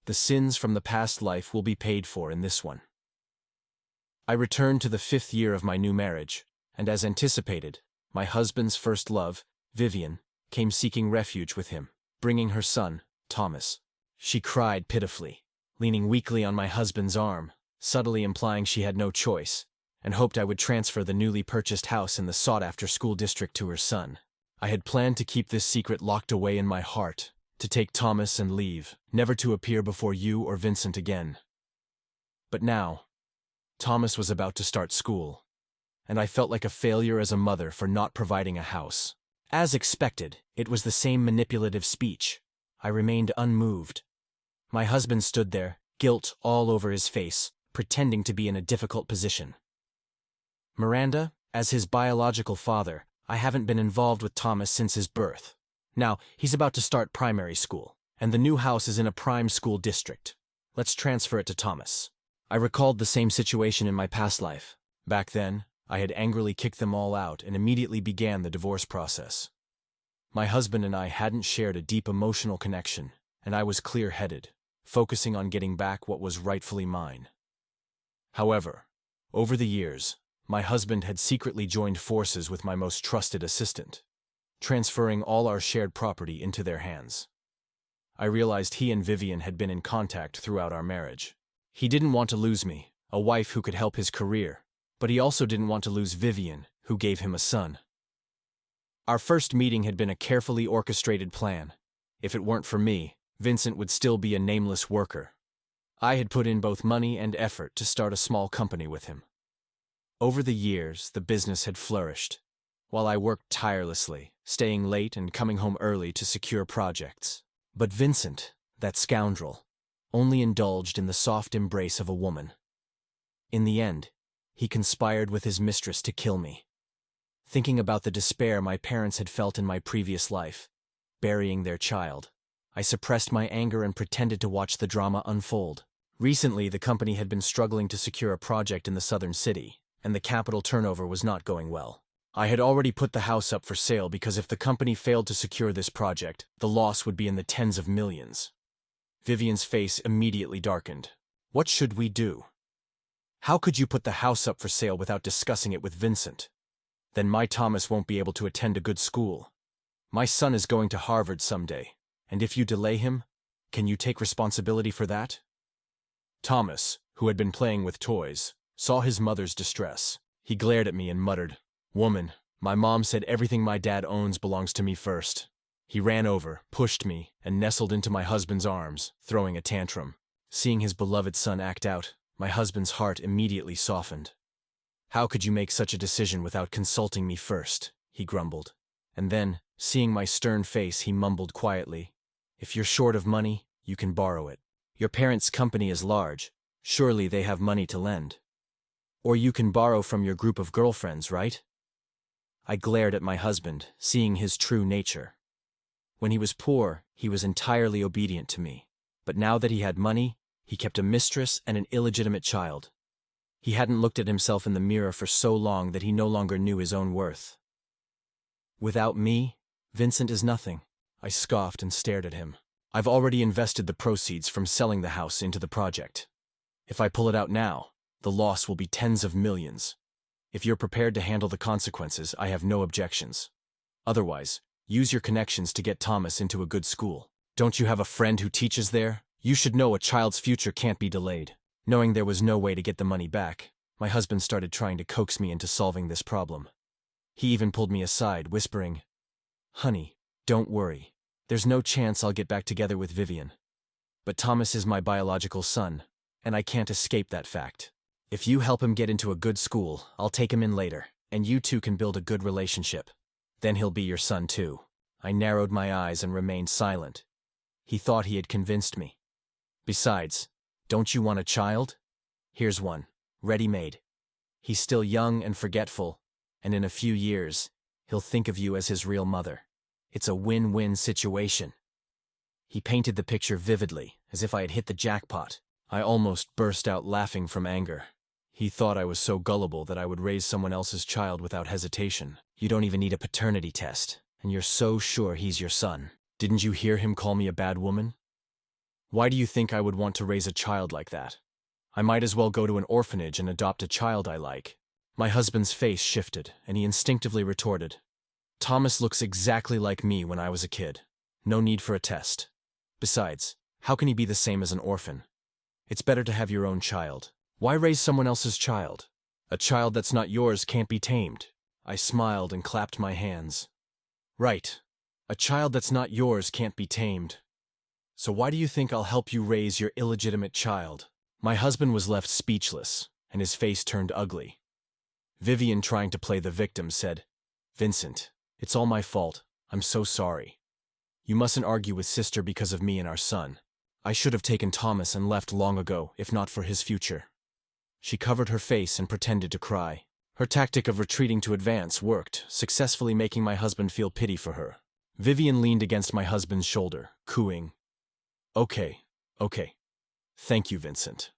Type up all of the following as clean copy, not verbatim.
The sins from the past life will be paid for in this one. I returned to the 5th year of my new marriage, and as anticipated, my husband's first love, Vivian, came seeking refuge with him, bringing her son, Thomas. She cried pitifully, leaning weakly on my husband's arm, subtly implying she had no choice, and hoped I would transfer the newly purchased house in the sought-after school district to her son. I had planned to keep this secret locked away in my heart, to take Thomas and leave, never to appear before you or Vincent again. But now, Thomas was about to start school, and I felt like a failure as a mother for not providing a house. As expected, it was the same manipulative speech. I remained unmoved. My husband stood there, guilt all over his face, pretending to be in a difficult position. Miranda, as his biological father, I haven't been involved with Thomas since his birth. Now, he's about to start primary school, and the new house is in a prime school district. Let's transfer it to Thomas. I recalled the same situation in my past life. Back then, I had angrily kicked them all out and immediately began the divorce process. My husband and I hadn't shared a deep emotional connection, and I was clear-headed, focusing on getting back what was rightfully mine. However, over the years, my husband had secretly joined forces with my most trusted assistant, transferring all our shared property into their hands. I realized he and Vivian had been in contact throughout our marriage. He didn't want to lose me, a wife who could help his career, but he also didn't want to lose Vivian, who gave him a son. Our first meeting had been a carefully orchestrated plan. If it weren't for me, Vincent would still be a nameless worker. I had put in both money and effort to start a small company with him. Over the years, the business had flourished, while I worked tirelessly, staying late and coming home early to secure projects. But Vincent, that scoundrel, only indulged in the soft embrace of a woman. In the end, he conspired with his mistress to kill me. Thinking about the despair my parents had felt in my previous life, burying their child, I suppressed my anger and pretended to watch the drama unfold. Recently, the company had been struggling to secure a project in the southern city, and the capital turnover was not going well. I had already put the house up for sale because if the company failed to secure this project, the loss would be in the tens of millions. Vivian's face immediately darkened. What should we do? How could you put the house up for sale without discussing it with Vincent? Then my Thomas won't be able to attend a good school. My son is going to Harvard someday, and if you delay him, can you take responsibility for that? Thomas, who had been playing with toys, saw his mother's distress. He glared at me and muttered, "Woman, my mom said everything my dad owns belongs to me first." He ran over, pushed me, and nestled into my husband's arms, throwing a tantrum. Seeing his beloved son act out, my husband's heart immediately softened. "How could you make such a decision without consulting me first?" he grumbled. And then, seeing my stern face, he mumbled quietly, "If you're short of money, you can borrow it. Your parents' company is large. Surely they have money to lend. Or you can borrow from your group of girlfriends, right?" I glared at my husband, seeing his true nature. When he was poor, he was entirely obedient to me. But now that he had money, he kept a mistress and an illegitimate child. He hadn't looked at himself in the mirror for so long that he no longer knew his own worth. "Without me, Vincent is nothing." I scoffed and stared at him. "I've already invested the proceeds from selling the house into the project. If I pull it out now, the loss will be tens of millions. If you're prepared to handle the consequences, I have no objections. Otherwise, use your connections to get Thomas into a good school. Don't you have a friend who teaches there? You should know a child's future can't be delayed." Knowing there was no way to get the money back, my husband started trying to coax me into solving this problem. He even pulled me aside, whispering, "Honey, don't worry. There's no chance I'll get back together with Vivian. But Thomas is my biological son, and I can't escape that fact. If you help him get into a good school, I'll take him in later, and you two can build a good relationship. Then he'll be your son too." I narrowed my eyes and remained silent. He thought he had convinced me. "Besides, don't you want a child? Here's one, ready-made. He's still young and forgetful, and in a few years, he'll think of you as his real mother. It's a win-win situation." He painted the picture vividly, as if I had hit the jackpot. I almost burst out laughing from anger. He thought I was so gullible that I would raise someone else's child without hesitation. "You don't even need a paternity test, and you're so sure he's your son. Didn't you hear him call me a bad woman?" Why do you think I would want to raise a child like that? I might as well go to an orphanage and adopt a child I like. My husband's face shifted, and he instinctively retorted, Thomas looks exactly like me when I was a kid. No need for a test. Besides, how can he be the same as an orphan? It's better to have your own child. Why raise someone else's child? A child that's not yours can't be tamed. I smiled and clapped my hands. Right. A child that's not yours can't be tamed. So why do you think I'll help you raise your illegitimate child? My husband was left speechless, and his face turned ugly. Vivian, trying to play the victim, said, Vincent, it's all my fault. I'm so sorry. You mustn't argue with sister because of me and our son. I should have taken Thomas and left long ago, if not for his future. She covered her face and pretended to cry. Her tactic of retreating to advance worked, successfully making my husband feel pity for her. Vivian leaned against my husband's shoulder, cooing, Okay. Thank you, Vincent.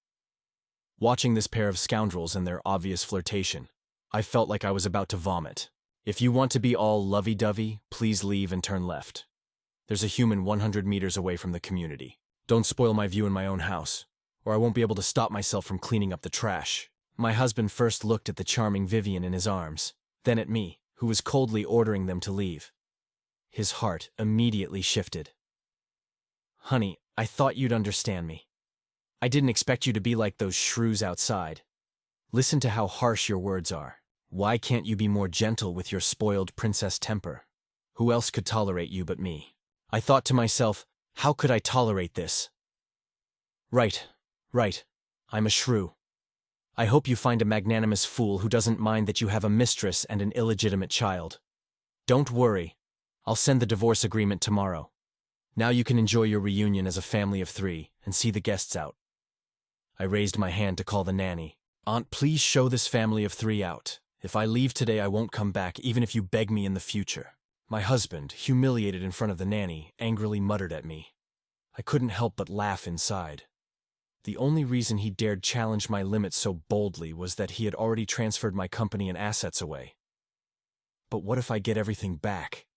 Watching this pair of scoundrels and their obvious flirtation, I felt like I was about to vomit. If you want to be all lovey-dovey, please leave and turn left. There's a human 100 meters away from the community. Don't spoil my view in my own house, or I won't be able to stop myself from cleaning up the trash. My husband first looked at the charming Vivian in his arms, then at me, who was coldly ordering them to leave. His heart immediately shifted. Honey, I thought you'd understand me. I didn't expect you to be like those shrews outside. Listen to how harsh your words are. Why can't you be more gentle with your spoiled princess temper? Who else could tolerate you but me? I thought to myself, how could I tolerate this? Right. I'm a shrew. I hope you find a magnanimous fool who doesn't mind that you have a mistress and an illegitimate child. Don't worry. I'll send the divorce agreement tomorrow. Now you can enjoy your reunion as a family of 3 and see the guests out. I raised my hand to call the nanny. Aunt, please show this family of 3 out. If I leave today, I won't come back, even if you beg me in the future. My husband, humiliated in front of the nanny, angrily muttered at me. I couldn't help but laugh inside. The only reason he dared challenge my limits so boldly was that he had already transferred my company and assets away. But what if I get everything back?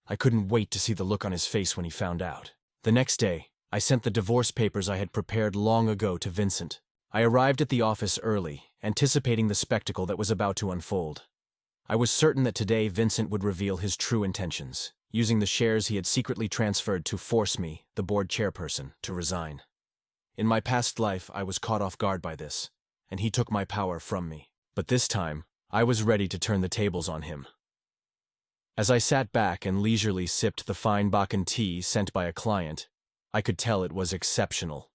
I couldn't wait to see the look on his face when he found out. The next day, I sent the divorce papers I had prepared long ago to Vincent. I arrived at the office early, anticipating the spectacle that was about to unfold. I was certain that today Vincent would reveal his true intentions, using the shares he had secretly transferred to force me, the board chairperson, to resign. In my past life, I was caught off guard by this, and he took my power from me. But this time, I was ready to turn the tables on him. As I sat back and leisurely sipped the fine Bakken tea sent by a client, I could tell it was exceptional.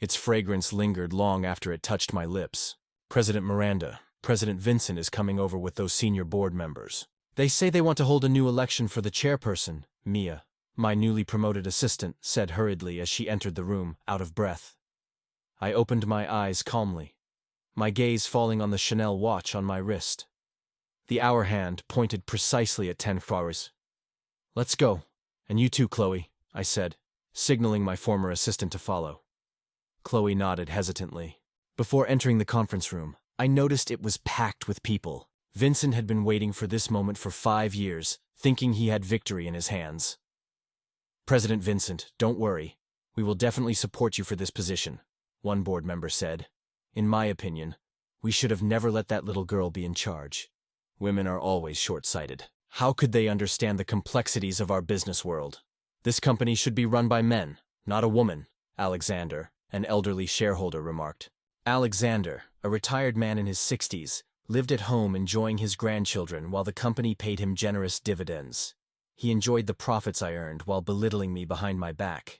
Its fragrance lingered long after it touched my lips. President Miranda, President Vincent is coming over with those senior board members. They say they want to hold a new election for the chairperson, Mia, my newly promoted assistant, said hurriedly as she entered the room, out of breath. I opened my eyes calmly, my gaze falling on the Chanel watch on my wrist. The hour hand pointed precisely at 10 hours. Let's go. And you too, Chloe, I said, signaling my former assistant to follow. Chloe nodded hesitantly. Before entering the conference room, I noticed it was packed with people. Vincent had been waiting for this moment for 5 years, thinking he had victory in his hands. President Vincent, don't worry. We will definitely support you for this position, one board member said. In my opinion, we should have never let that little girl be in charge. Women are always short-sighted. How could they understand the complexities of our business world? This company should be run by men, not a woman, Alexander, an elderly shareholder, remarked. Alexander, a retired man in his 60s, lived at home enjoying his grandchildren while the company paid him generous dividends. He enjoyed the profits I earned while belittling me behind my back.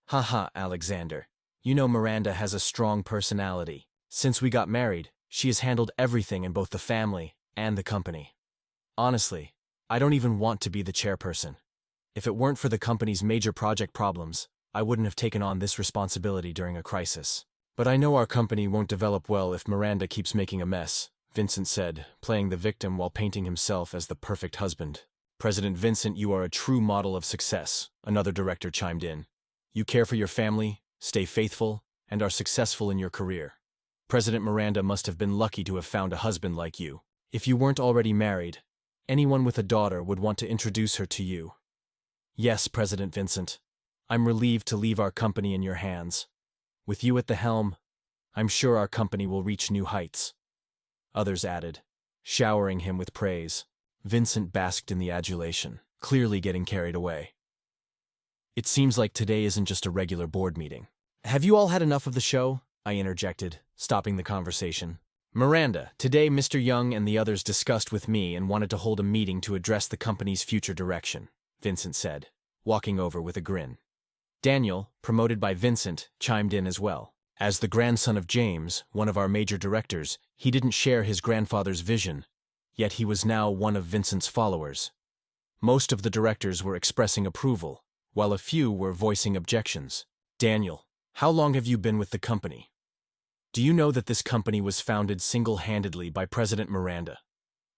Haha, Alexander. You know Miranda has a strong personality. Since we got married, she has handled everything in both the family and the company. Honestly, I don't even want to be the chairperson. If it weren't for the company's major project problems, I wouldn't have taken on this responsibility during a crisis. But I know our company won't develop well if Miranda keeps making a mess, Vincent said, playing the victim while painting himself as the perfect husband. President Vincent, you are a true model of success, another director chimed in. You care for your family, stay faithful, and are successful in your career. President Miranda must have been lucky to have found a husband like you. If you weren't already married, anyone with a daughter would want to introduce her to you. Yes, President Vincent. I'm relieved to leave our company in your hands. With you at the helm, I'm sure our company will reach new heights." Others added, showering him with praise. Vincent basked in the adulation, clearly getting carried away. "It seems like today isn't just a regular board meeting. Have you all had enough of the show?" I interjected, stopping the conversation. "Miranda, today Mr. Young and the others discussed with me and wanted to hold a meeting to address the company's future direction," Vincent said, walking over with a grin. Daniel, promoted by Vincent, chimed in as well. As the grandson of James, one of our major directors, he didn't share his grandfather's vision, yet he was now one of Vincent's followers. Most of the directors were expressing approval, while a few were voicing objections. "Daniel, how long have you been with the company? Do you know that this company was founded single-handedly by President Miranda?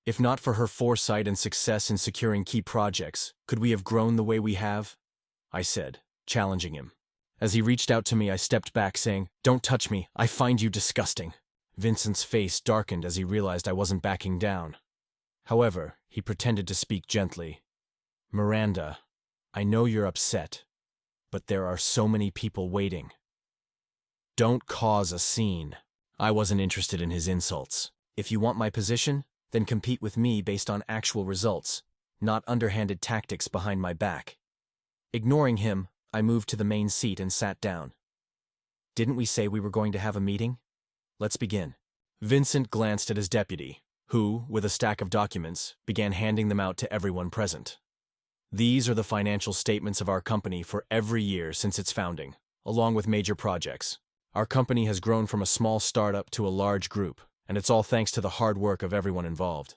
If not for her foresight and success in securing key projects, could we have grown the way we have?" I said, challenging him. As he reached out to me, I stepped back, saying, "Don't touch me, I find you disgusting." Vincent's face darkened as he realized I wasn't backing down. However, he pretended to speak gently. "Miranda, I know you're upset, but there are so many people waiting. Don't cause a scene." I wasn't interested in his insults. "If you want my position, then compete with me based on actual results, not underhanded tactics behind my back." Ignoring him, I moved to the main seat and sat down. "Didn't we say we were going to have a meeting? Let's begin." Vincent glanced at his deputy, who, with a stack of documents, began handing them out to everyone present. "These are the financial statements of our company for every year since its founding, along with major projects. Our company has grown from a small startup to a large group, and it's all thanks to the hard work of everyone involved.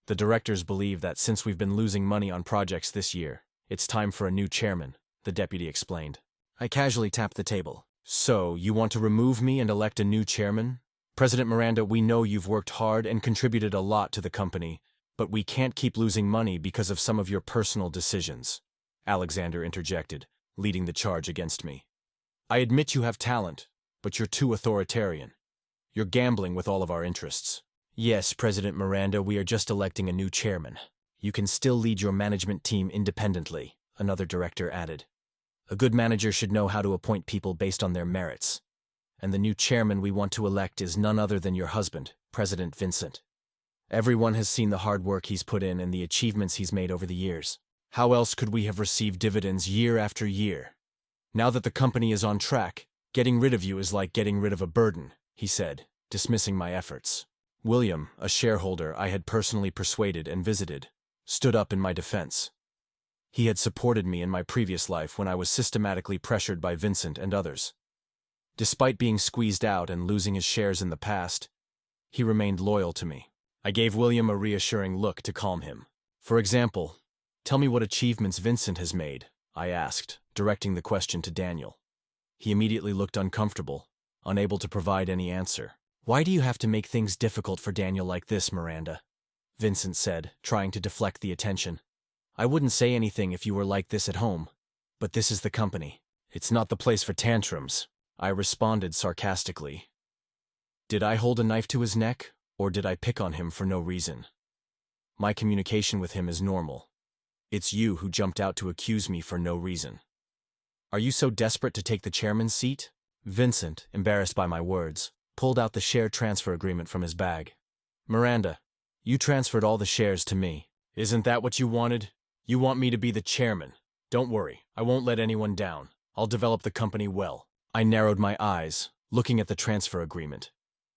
The directors believe that since we've been losing money on projects this year, it's time for a new chairman," the deputy explained. I casually tapped the table. "So, you want to remove me and elect a new chairman? President Miranda, we know you've worked hard and contributed a lot to the company, but we can't keep losing money because of some of your personal decisions," Alexander interjected, leading the charge against me. "I admit you have talent, but you're too authoritarian. You're gambling with all of our interests." "Yes, President Miranda, we are just electing a new chairman. You can still lead your management team independently," another director added. "A good manager should know how to appoint people based on their merits. And the new chairman we want to elect is none other than your husband, President Vincent. Everyone has seen the hard work he's put in and the achievements he's made over the years. How else could we have received dividends year after year? Now that the company is on track, getting rid of you is like getting rid of a burden," he said, dismissing my efforts. William, a shareholder I had personally persuaded and visited, stood up in my defense. He had supported me in my previous life when I was systematically pressured by Vincent and others. Despite being squeezed out and losing his shares in the past, he remained loyal to me. I gave William a reassuring look to calm him. "For example, tell me what achievements Vincent has made," I asked, directing the question to Daniel. He immediately looked uncomfortable, unable to provide any answer. "Why do you have to make things difficult for Daniel like this, Miranda?" Vincent said, trying to deflect the attention. "I wouldn't say anything if you were like this at home, but this is the company. It's not the place for tantrums," I responded sarcastically. Did I hold a knife to his neck, or did I pick on him for no reason? My communication with him is normal. It's you who jumped out to accuse me for no reason. "Are you so desperate to take the chairman's seat?" Vincent, embarrassed by my words, pulled out the share transfer agreement from his bag. "Miranda, you transferred all the shares to me. Isn't that what you wanted? You want me to be the chairman. Don't worry, I won't let anyone down. I'll develop the company well." I narrowed my eyes, looking at the transfer agreement.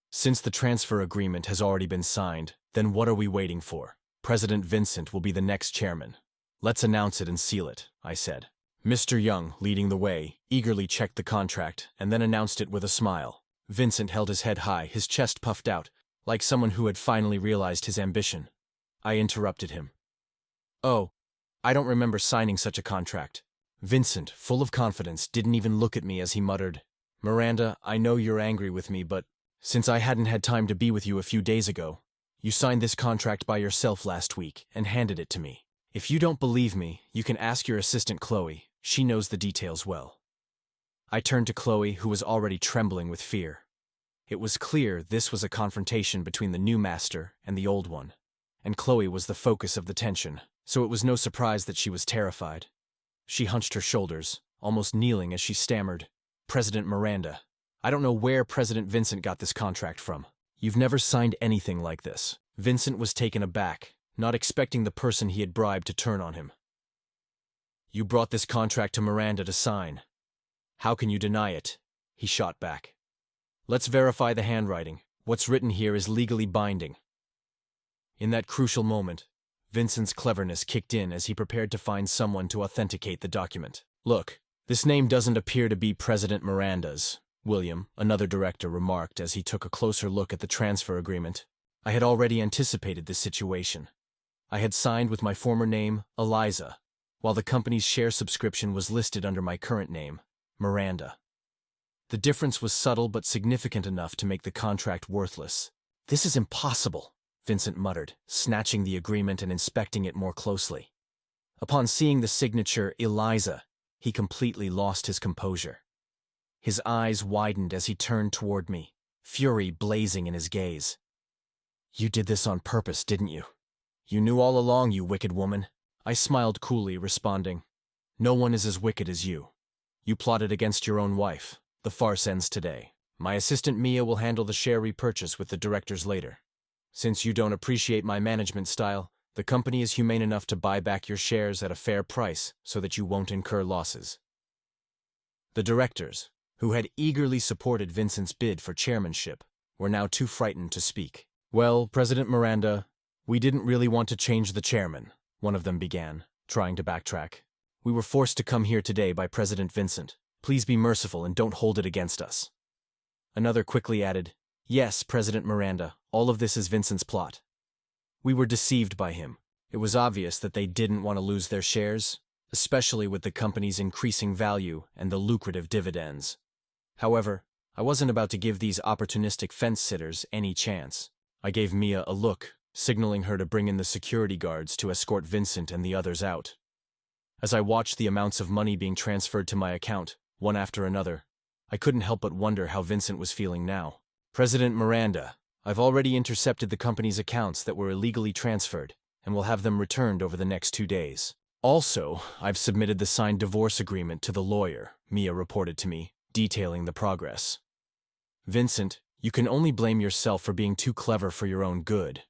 Since the transfer agreement has already been signed, then what are we waiting for? President Vincent will be the next chairman. "Let's announce it and seal it," I said. Mr. Young, leading the way, eagerly checked the contract and then announced it with a smile. Vincent held his head high, his chest puffed out, like someone who had finally realized his ambition. I interrupted him. "Oh, I don't remember signing such a contract." Vincent, full of confidence, didn't even look at me as he muttered, "Miranda, I know you're angry with me, but since I hadn't had time to be with you a few days ago, you signed this contract by yourself last week and handed it to me. If you don't believe me, you can ask your assistant Chloe. She knows the details well." I turned to Chloe, who was already trembling with fear. It was clear this was a confrontation between the new master and the old one, and Chloe was the focus of the tension, so it was no surprise that she was terrified. She hunched her shoulders, almost kneeling as she stammered, "President Miranda, I don't know where President Vincent got this contract from. You've never signed anything like this." Vincent was taken aback, not expecting the person he had bribed to turn on him. "You brought this contract to Miranda to sign. How can you deny it?" he shot back. "Let's verify the handwriting. What's written here is legally binding." In that crucial moment, Vincent's cleverness kicked in as he prepared to find someone to authenticate the document. "Look, this name doesn't appear to be President Miranda's," William, another director, remarked as he took a closer look at the transfer agreement. I had already anticipated this situation. I had signed with my former name, Eliza, while the company's share subscription was listed under my current name, Miranda. The difference was subtle but significant enough to make the contract worthless. "This is impossible," Vincent muttered, snatching the agreement and inspecting it more closely. Upon seeing the signature, Eliza, he completely lost his composure. His eyes widened as he turned toward me, fury blazing in his gaze. "You did this on purpose, didn't you? You knew all along, you wicked woman." I smiled coolly, responding, "No one is as wicked as you. You plotted against your own wife. The farce ends today. My assistant Mia will handle the share repurchase with the directors later. Since you don't appreciate my management style, the company is humane enough to buy back your shares at a fair price so that you won't incur losses." The directors, who had eagerly supported Vincent's bid for chairmanship, were now too frightened to speak. "Well, President Miranda, we didn't really want to change the chairman," one of them began, trying to backtrack. "We were forced to come here today by President Vincent. Please be merciful and don't hold it against us." Another quickly added, "Yes, President Miranda, all of this is Vincent's plot. We were deceived by him. It was obvious that they didn't want to lose their shares, especially with the company's increasing value and the lucrative dividends. However, I wasn't about to give these opportunistic fence-sitters any chance. I gave Mia a look, signaling her to bring in the security guards to escort Vincent and the others out. As I watched the amounts of money being transferred to my account, one after another, I couldn't help but wonder how Vincent was feeling now. "President Miranda, I've already intercepted the company's accounts that were illegally transferred, and will have them returned over the next 2 days. Also, I've submitted the signed divorce agreement to the lawyer," Mia reported to me, detailing the progress. "Vincent, you can only blame yourself for being too clever for your own good.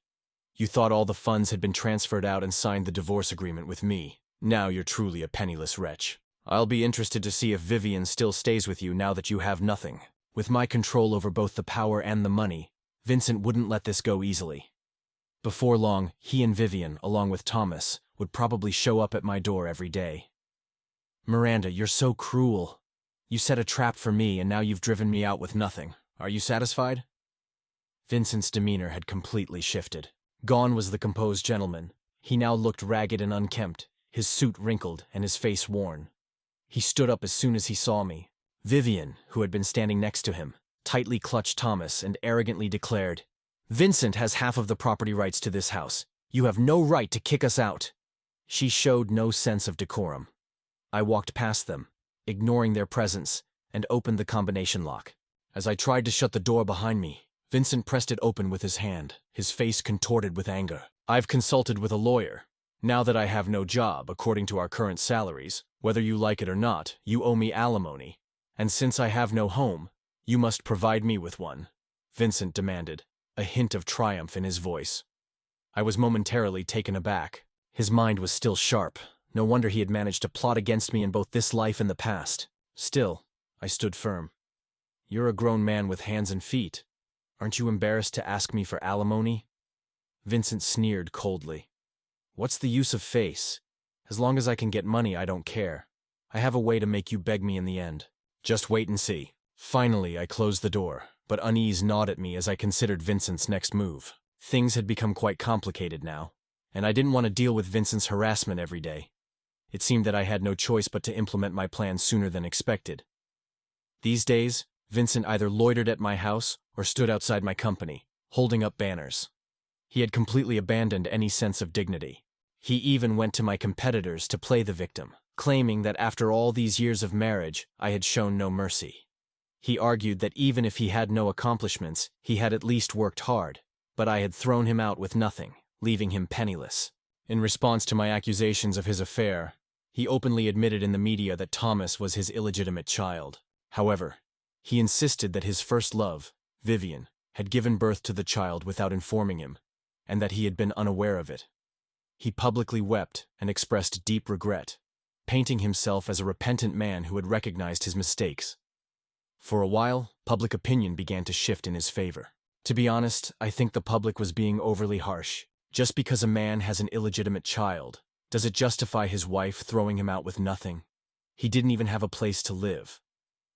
You thought all the funds had been transferred out and signed the divorce agreement with me. Now you're truly a penniless wretch. I'll be interested to see if Vivian still stays with you now that you have nothing. With my control over both the power and the money, Vincent wouldn't let this go easily. Before long, he and Vivian, along with Thomas, would probably show up at my door every day." "Miranda, you're so cruel. You set a trap for me and now you've driven me out with nothing. Are you satisfied?" Vincent's demeanor had completely shifted. Gone was the composed gentleman. He now looked ragged and unkempt, his suit wrinkled and his face worn. He stood up as soon as he saw me. Vivian, who had been standing next to him, tightly clutched Thomas and arrogantly declared, "Vincent has half of the property rights to this house. You have no right to kick us out." She showed no sense of decorum. I walked past them, ignoring their presence, and opened the combination lock. As I tried to shut the door behind me, Vincent pressed it open with his hand, his face contorted with anger. "I've consulted with a lawyer. Now that I have no job, according to our current salaries, whether you like it or not, you owe me alimony. And since I have no home, you must provide me with one," Vincent demanded, a hint of triumph in his voice. I was momentarily taken aback. His mind was still sharp. No wonder he had managed to plot against me in both this life and the past. Still, I stood firm. "You're a grown man with hands and feet. Aren't you embarrassed to ask me for alimony?" Vincent sneered coldly. "What's the use of face? As long as I can get money, I don't care. I have a way to make you beg me in the end. Just wait and see." Finally, I closed the door, but unease gnawed at me as I considered Vincent's next move. Things had become quite complicated now, and I didn't want to deal with Vincent's harassment every day. It seemed that I had no choice but to implement my plan sooner than expected. These days, Vincent either loitered at my house or stood outside my company, holding up banners. He had completely abandoned any sense of dignity. He even went to my competitors to play the victim, claiming that after all these years of marriage, I had shown no mercy. He argued that even if he had no accomplishments, he had at least worked hard, but I had thrown him out with nothing, leaving him penniless. In response to my accusations of his affair, He openly admitted in the media that Thomas was his illegitimate child. However, he insisted that his first love, Vivian, had given birth to the child without informing him, and that he had been unaware of it. He publicly wept and expressed deep regret, painting himself as a repentant man who had recognized his mistakes. For a while, public opinion began to shift in his favor. To be honest, I think the public was being overly harsh. Just because a man has an illegitimate child, does it justify his wife throwing him out with nothing? He didn't even have a place to live.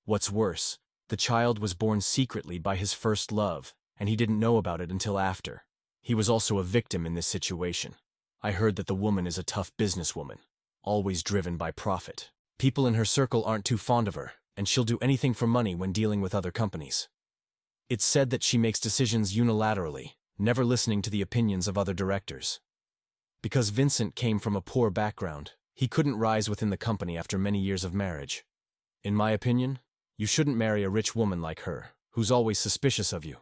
What's worse, the child was born secretly by his first love, and he didn't know about it until after. He was also a victim in this situation. I heard that the woman is a tough businesswoman, always driven by profit. People in her circle aren't too fond of her, and she'll do anything for money when dealing with other companies. It's said that she makes decisions unilaterally, never listening to the opinions of other directors. Because Vincent came from a poor background, he couldn't rise within the company after many years of marriage. In my opinion, you shouldn't marry a rich woman like her, who's always suspicious of you,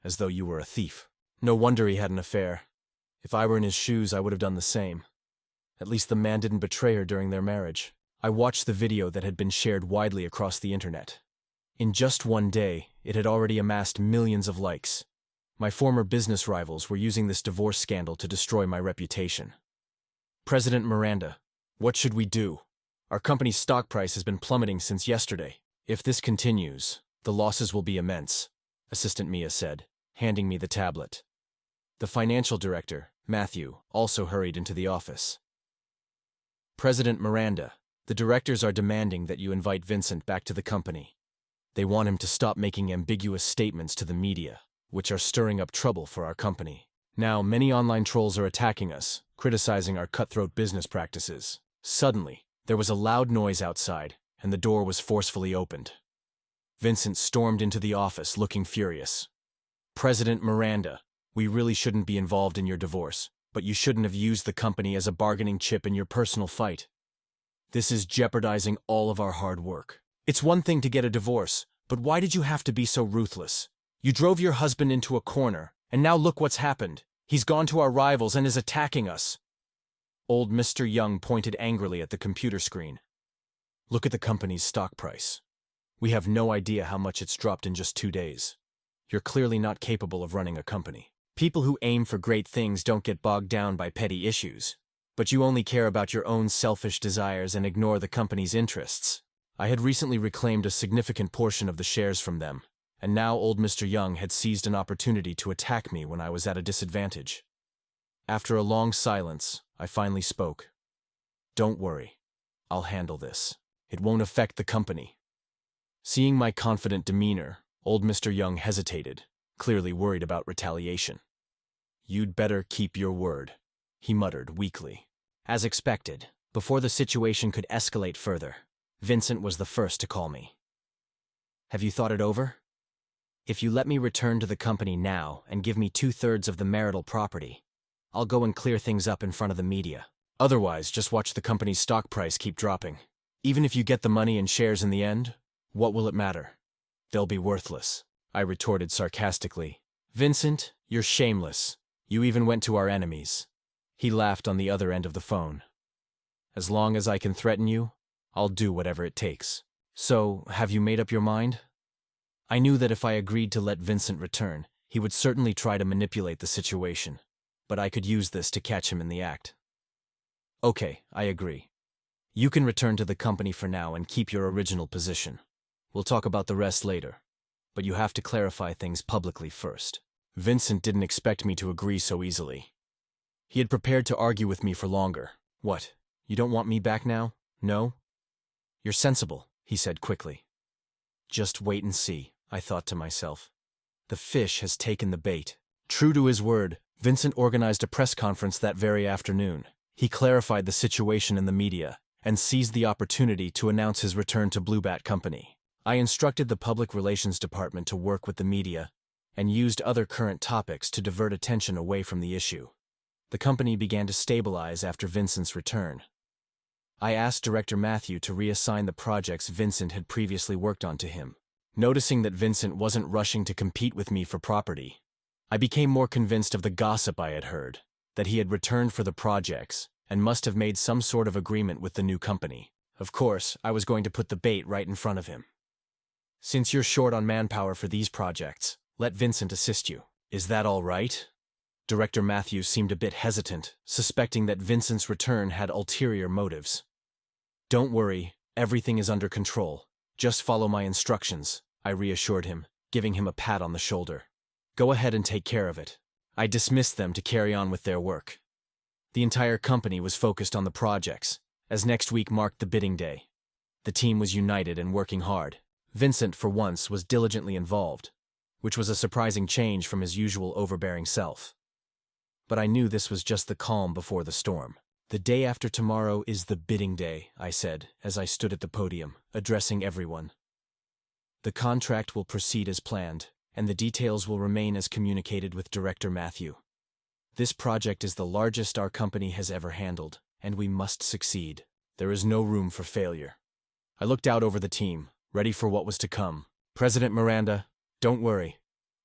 as though you were a thief. No wonder he had an affair. If I were in his shoes, I would have done the same. At least the man didn't betray her during their marriage. I watched the video that had been shared widely across the internet. In just one day, it had already amassed millions of likes. My former business rivals were using this divorce scandal to destroy my reputation. President Miranda, what should we do? Our company's stock price has been plummeting since yesterday. If this continues, the losses will be immense, Assistant Mia said, handing me the tablet. The financial director, Matthew, also hurried into the office. President Miranda, the directors are demanding that you invite Vincent back to the company. They want him to stop making ambiguous statements to the media, which are stirring up trouble for our company. Now, many online trolls are attacking us, criticizing our cutthroat business practices. Suddenly, there was a loud noise outside, and the door was forcefully opened. Vincent stormed into the office, looking furious. President Miranda, we really shouldn't be involved in your divorce, but you shouldn't have used the company as a bargaining chip in your personal fight. This is jeopardizing all of our hard work. It's one thing to get a divorce, but why did you have to be so ruthless? You drove your husband into a corner, and now look what's happened. He's gone to our rivals and is attacking us. Old Mr. Young pointed angrily at the computer screen. Look at the company's stock price. We have no idea how much it's dropped in just 2 days. You're clearly not capable of running a company. People who aim for great things don't get bogged down by petty issues. But you only care about your own selfish desires and ignore the company's interests. I had recently reclaimed a significant portion of the shares from them, and now old Mr. Young had seized an opportunity to attack me when I was at a disadvantage. After a long silence, I finally spoke. Don't worry. I'll handle this. It won't affect the company. Seeing my confident demeanor, old Mr. Young hesitated, clearly worried about retaliation. You'd better keep your word, he muttered weakly. As expected, before the situation could escalate further, Vincent was the first to call me. Have you thought it over? If you let me return to the company now and give me 2/3 of the marital property, I'll go and clear things up in front of the media. Otherwise, just watch the company's stock price keep dropping. Even if you get the money and shares in the end, what will it matter? They'll be worthless, I retorted sarcastically. Vincent, you're shameless. You even went to our enemies. He laughed on the other end of the phone. As long as I can threaten you, I'll do whatever it takes. So, have you made up your mind? I knew that if I agreed to let Vincent return, he would certainly try to manipulate the situation, but I could use this to catch him in the act. Okay, I agree. You can return to the company for now and keep your original position. We'll talk about the rest later, but you have to clarify things publicly first. Vincent didn't expect me to agree so easily. He had prepared to argue with me for longer. What, you don't want me back now? No? You're sensible, he said quickly. Just wait and see, I thought to myself. The fish has taken the bait. True to his word, Vincent organized a press conference that very afternoon. He clarified the situation in the media and seized the opportunity to announce his return to Bluebat Company. I instructed the public relations department to work with the media and used other current topics to divert attention away from the issue. The company began to stabilize after Vincent's return. I asked Director Matthew to reassign the projects Vincent had previously worked on to him. Noticing that Vincent wasn't rushing to compete with me for property, I became more convinced of the gossip I had heard, that he had returned for the projects and must have made some sort of agreement with the new company. Of course, I was going to put the bait right in front of him. Since you're short on manpower for these projects, let Vincent assist you. Is that all right? Director Matthews seemed a bit hesitant, suspecting that Vincent's return had ulterior motives. Don't worry, everything is under control. Just follow my instructions, I reassured him, giving him a pat on the shoulder. Go ahead and take care of it. I dismissed them to carry on with their work. The entire company was focused on the projects, as next week marked the bidding day. The team was united and working hard. Vincent, for once, was diligently involved, which was a surprising change from his usual overbearing self. But I knew this was just the calm before the storm. The day after tomorrow is the bidding day, I said, as I stood at the podium, addressing everyone. The contract will proceed as planned, and the details will remain as communicated with Director Matthew. This project is the largest our company has ever handled, and we must succeed. There is no room for failure. I looked out over the team, ready for what was to come. President Miranda, don't worry.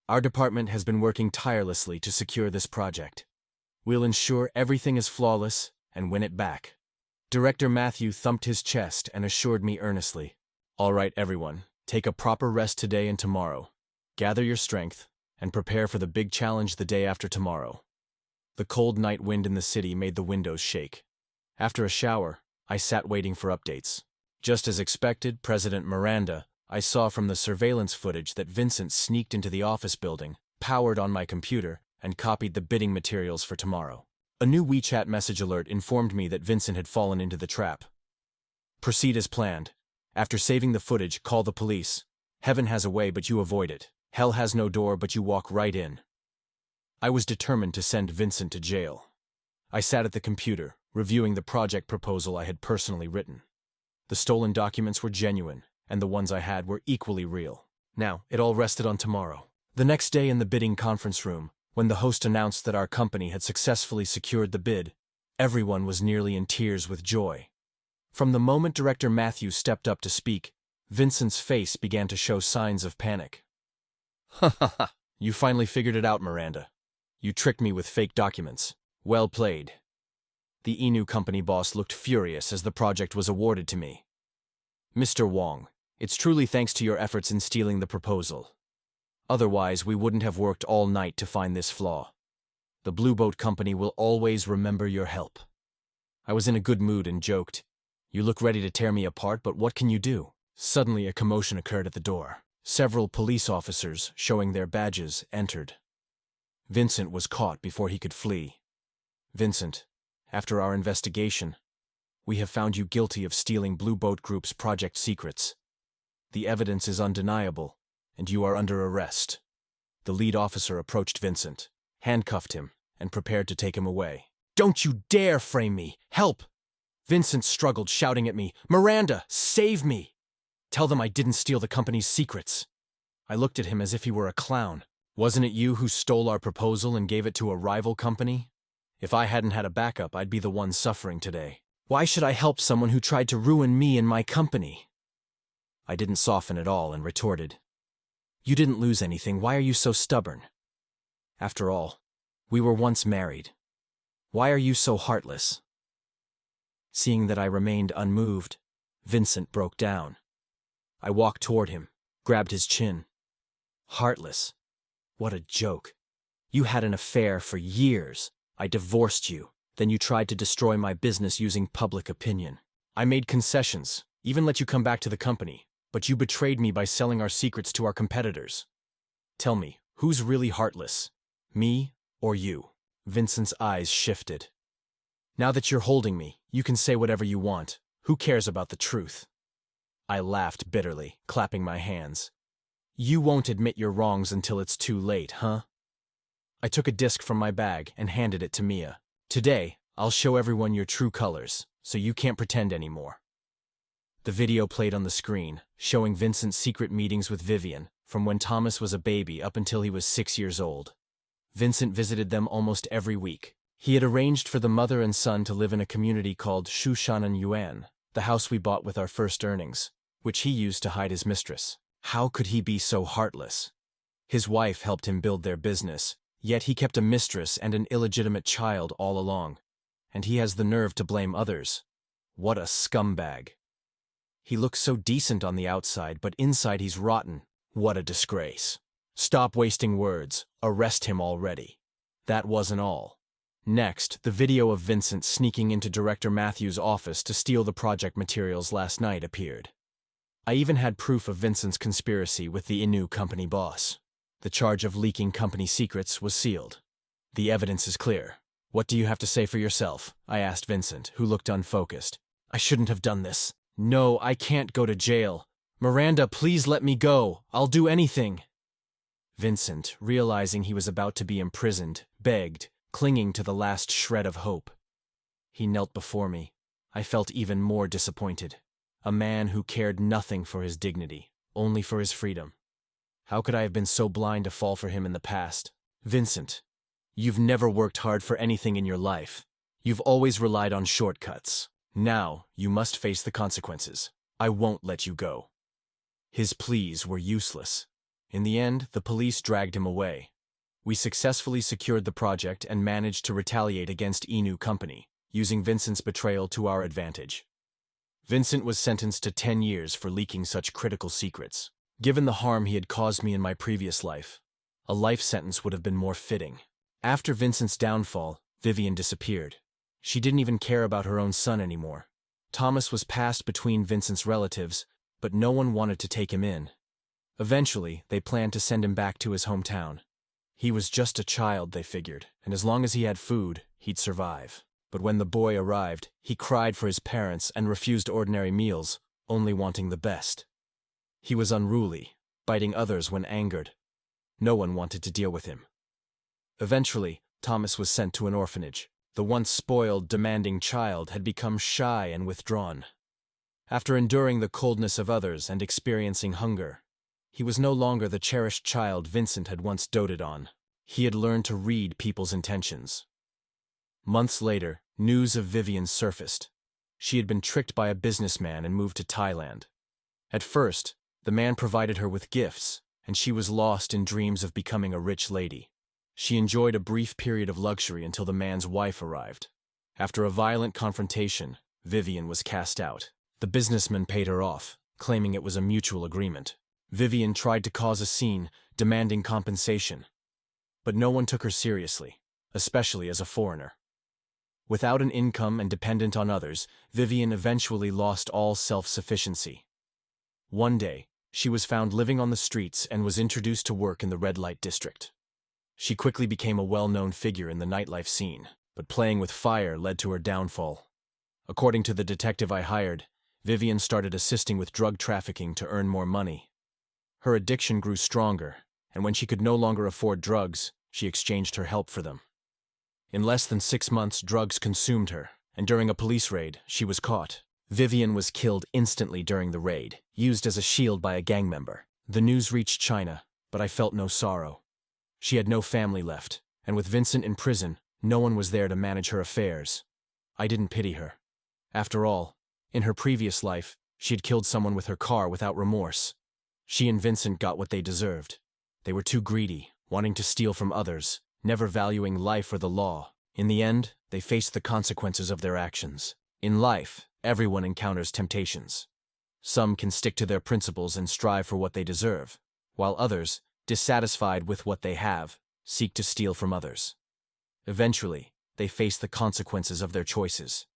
Our department has been working tirelessly to secure this project. We'll ensure everything is flawless and win it back. Director Matthew thumped his chest and assured me earnestly, all right, everyone, take a proper rest today and tomorrow. Gather your strength and prepare for the big challenge the day after tomorrow. The cold night wind in the city made the windows shake. After a shower, I sat waiting for updates. Just as expected, President Miranda, I saw from the surveillance footage that Vincent sneaked into the office building, powered on my computer, and copied the bidding materials for tomorrow. A new WeChat message alert informed me that Vincent had fallen into the trap. Proceed as planned. After saving the footage, call the police. Heaven has a way, but you avoid it. Hell has no door, but you walk right in. I was determined to send Vincent to jail. I sat at the computer, reviewing the project proposal I had personally written. The stolen documents were genuine, and the ones I had were equally real. Now, it all rested on tomorrow. The next day in the bidding conference room, when the host announced that our company had successfully secured the bid, everyone was nearly in tears with joy. From the moment Director Matthews stepped up to speak, Vincent's face began to show signs of panic. Ha ha ha, you finally figured it out, Miranda. You tricked me with fake documents. Well played. The Inu company boss looked furious as the project was awarded to me. Mr. Wong, it's truly thanks to your efforts in stealing the proposal. Otherwise, we wouldn't have worked all night to find this flaw. The Blue Boat Company will always remember your help. I was in a good mood and joked, you look ready to tear me apart, but what can you do? Suddenly, a commotion occurred at the door. Several police officers, showing their badges, entered. Vincent was caught before he could flee. Vincent, after our investigation, we have found you guilty of stealing Blue Boat Group's project secrets. The evidence is undeniable, and you are under arrest. The lead officer approached Vincent, handcuffed him, and prepared to take him away. Don't you dare frame me! Help! Vincent struggled, shouting at me, Miranda, save me! Tell them I didn't steal the company's secrets. I looked at him as if he were a clown. Wasn't it you who stole our proposal and gave it to a rival company? If I hadn't had a backup, I'd be the one suffering today. Why should I help someone who tried to ruin me and my company? I didn't soften at all and retorted, you didn't lose anything, why are you so stubborn? After all, we were once married. Why are you so heartless? Seeing that I remained unmoved, Vincent broke down. I walked toward him, grabbed his chin. Heartless? What a joke. You had an affair for years. I divorced you. Then you tried to destroy my business using public opinion. I made concessions, even let you come back to the company, but you betrayed me by selling our secrets to our competitors. Tell me, who's really heartless? Me or you? Vincent's eyes shifted. Now that you're holding me, you can say whatever you want. Who cares about the truth? I laughed bitterly, clapping my hands. You won't admit your wrongs until it's too late, huh? I took a disc from my bag and handed it to Mia. Today, I'll show everyone your true colors, so you can't pretend anymore. The video played on the screen, showing Vincent's secret meetings with Vivian, from when Thomas was a baby up until he was 6 years old. Vincent visited them almost every week. He had arranged for the mother and son to live in a community called Shushanan Yuan, the house we bought with our first earnings, which he used to hide his mistress. How could he be so heartless? His wife helped him build their business, yet he kept a mistress and an illegitimate child all along. and he has the nerve to blame others. What a scumbag. He looks so decent on the outside, but inside he's rotten. What a disgrace. Stop wasting words. Arrest him already. That wasn't all. Next, the video of Vincent sneaking into Director Matthews' office to steal the project materials last night appeared. I even had proof of Vincent's conspiracy with the Inu company boss. The charge of leaking company secrets was sealed. The evidence is clear. What do you have to say for yourself? I asked Vincent, who looked unfocused. I shouldn't have done this. No, I can't go to jail. Miranda, please let me go. I'll do anything. Vincent, realizing he was about to be imprisoned, begged, clinging to the last shred of hope. He knelt before me. I felt even more disappointed. A man who cared nothing for his dignity, only for his freedom. How could I have been so blind to fall for him in the past? Vincent, you've never worked hard for anything in your life. You've always relied on shortcuts. Now, you must face the consequences. I won't let you go. His pleas were useless. In the end, the police dragged him away. We successfully secured the project and managed to retaliate against Inu Company, using Vincent's betrayal to our advantage. Vincent was sentenced to 10 years for leaking such critical secrets. Given the harm he had caused me in my previous life, a life sentence would have been more fitting. After Vincent's downfall, Vivian disappeared. She didn't even care about her own son anymore. Thomas was passed between Vincent's relatives, but no one wanted to take him in. Eventually, they planned to send him back to his hometown. He was just a child, they figured, and as long as he had food, he'd survive. But when the boy arrived, he cried for his parents and refused ordinary meals, only wanting the best. He was unruly, biting others when angered. No one wanted to deal with him. Eventually, Thomas was sent to an orphanage. The once spoiled, demanding child had become shy and withdrawn. After enduring the coldness of others and experiencing hunger, he was no longer the cherished child Vincent had once doted on. He had learned to read people's intentions. Months later, news of Vivian surfaced. She had been tricked by a businessman and moved to Thailand. At first, the man provided her with gifts, and she was lost in dreams of becoming a rich lady. She enjoyed a brief period of luxury until the man's wife arrived. After a violent confrontation, Vivian was cast out. The businessman paid her off, claiming it was a mutual agreement. Vivian tried to cause a scene, demanding compensation. But no one took her seriously, especially as a foreigner. Without an income and dependent on others, Vivian eventually lost all self-sufficiency. One day, she was found living on the streets and was introduced to work in the red light district. She quickly became a well-known figure in the nightlife scene, but playing with fire led to her downfall. According to the detective I hired, Vivian started assisting with drug trafficking to earn more money. Her addiction grew stronger, and when she could no longer afford drugs, she exchanged her help for them. In less than 6 months, drugs consumed her, and during a police raid, she was caught. Vivian was killed instantly during the raid, used as a shield by a gang member. The news reached China, but I felt no sorrow. She had no family left, and with Vincent in prison, no one was there to manage her affairs. I didn't pity her. After all, in her previous life, she had killed someone with her car without remorse. She and Vincent got what they deserved. They were too greedy, wanting to steal from others, never valuing life or the law. In the end, they faced the consequences of their actions. In life, everyone encounters temptations. Some can stick to their principles and strive for what they deserve, while others, dissatisfied with what they have, seek to steal from others. Eventually, they face the consequences of their choices.